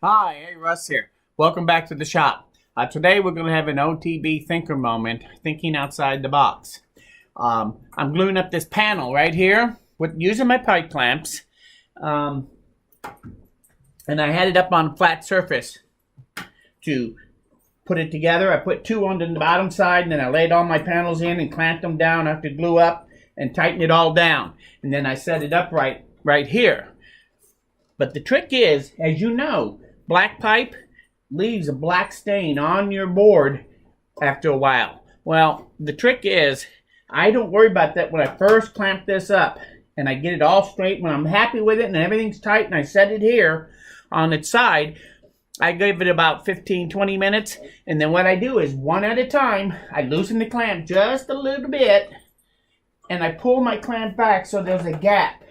Hi, hey Russ here. Welcome back to the shop. Today we're going to have an OTB Thinker moment, thinking outside the box. I'm gluing up this panel right here using my pipe clamps, and I had it up on a flat surface to put it together. I put two on the bottom side, and then I laid all my panels in and clamped them down after glue up and tightened it all down. And then I set it up right here. But the trick is, as you know, black pipe leaves a black stain on your board after a while. Well, the trick is, I don't worry about that when I first clamp this up and I get it all straight. When I'm happy with it and everything's tight and I set it here on its side, I give it about 15-20 minutes, and then what I do is one at a time, I loosen the clamp just a little bit and I pull my clamp back so there's a gap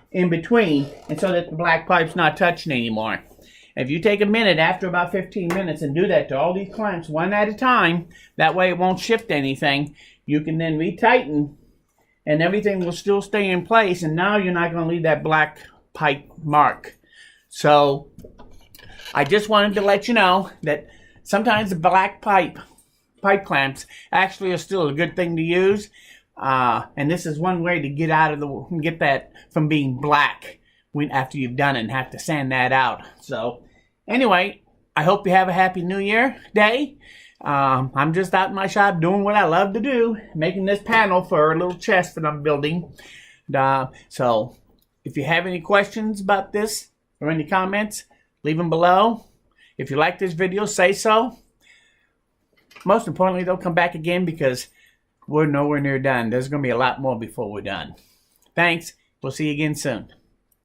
in between, and so that the black pipe's not touching anymore. If you take a minute after about 15 minutes and do that to all these clamps one at a time, that way it won't shift anything, you can then retighten and everything will still stay in place, and now you're not going to leave that black pipe mark. So I just wanted to let you know that sometimes the black pipe clamps actually are still a good thing to use. And this is one way to get that from being black after you've done it and have to sand that out. So anyway, I hope you have a happy New Year day. I'm just out in my shop doing what I love to do, making this panel for a little chest that I'm building. So if you have any questions about this or any comments, leave them below. If you like this video, say so. Most importantly, they'll come back again because we're nowhere near done. There's going to be a lot more before we're done. Thanks. We'll see you again soon.